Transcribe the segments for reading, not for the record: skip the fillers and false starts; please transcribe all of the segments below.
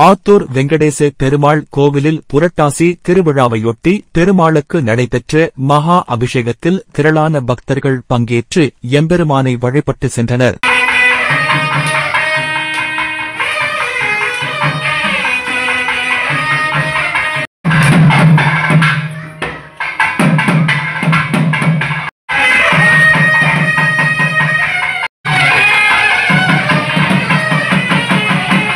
ஆத்தூர் வெங்கடேச பெருமாள் கோவிலில் புரட்டாசி திருவிழாவையொட்டி பெருமாளுக்கு நடைபெற்ற மகா அபிஷேகத்தில் திரளான பக்தர்கள் பங்கேற்று எம்பெருமானை வழிபட்டு சென்றனர்.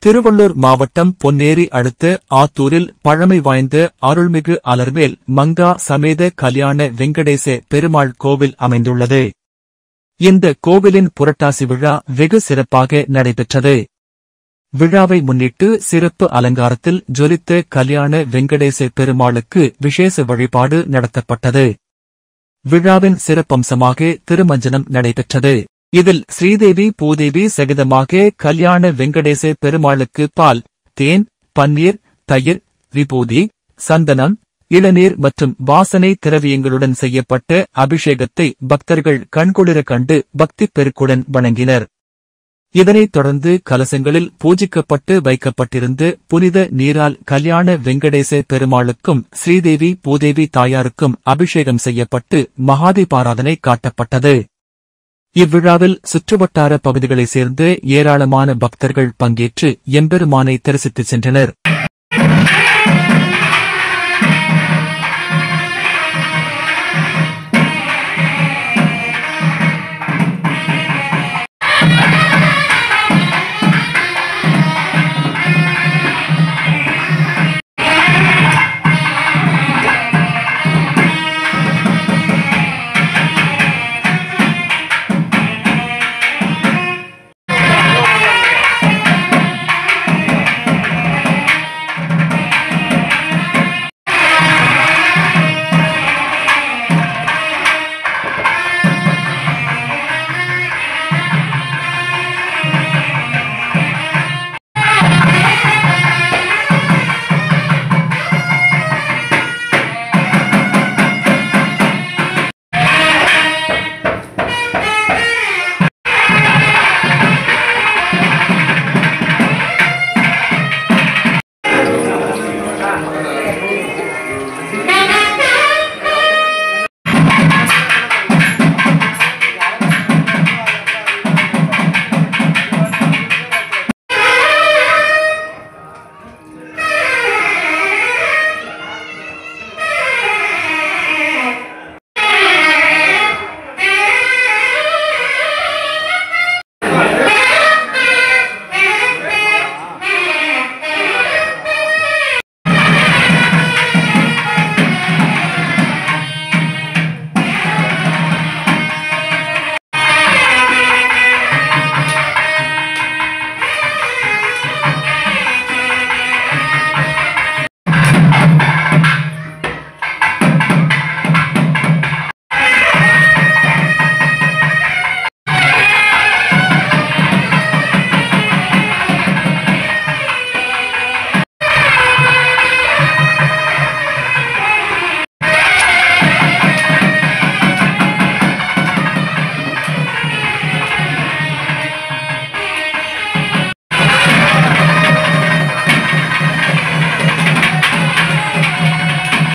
திருவள்ளூர் மாவட்டம் பொன்னேரி அடுத்த ஆத்தூரில் பழமை வாய்ந்த அருள்மிகு அலர்மேல் மங்கா சமேத கல்யாண வெங்கடேச பெருமாள் கோவில் அமைந்துள்ளது. இந்த கோவிலின் புரட்டாசி விழா வெகு சிறப்பாக நடைபெற்றது. விழாவை முன்னிட்டு சிறப்பு அலங்காரத்தில் ஜொலித்த கல்யாண வெங்கடேச பெருமாளுக்கு விசேஷ வழிபாடு நடத்தப்பட்டது. விழாவின் சிறப்பம்சமாக திருமஞ்சனம் நடைபெற்றது. இதில் ஸ்ரீதேவி பூதேவி சகிதமாக கல்யாண வெங்கடேச பெருமாளுக்கு பால், தேன், பன்னீர், தயிர், விபூதி, சந்தனம், இளநீர் மற்றும் வாசனை திரவியங்களுடன் செய்யப்பட்ட அபிஷேகத்தை பக்தர்கள் கண்குளிர கண்டு பக்திப் பெருக்குடன் வணங்கினர். இதனைத் தொடர்ந்து கலசங்களில் பூஜிக்கப்பட்டு வைக்கப்பட்டிருந்த புனித நீரால் கல்யாண வெங்கடேச பெருமாளுக்கும் ஸ்ரீதேவி பூதேவி தாயாருக்கும் அபிஷேகம் செய்யப்பட்டு மகாதீபாராதனை காட்டப்பட்டது. இவ்விழாவில் சுற்றுவட்டார பகுதிகளைச் சேர்ந்த ஏராளமான பக்தர்கள் பங்கேற்று எம்பெருமானை தரிசித்துச் சென்றனர்.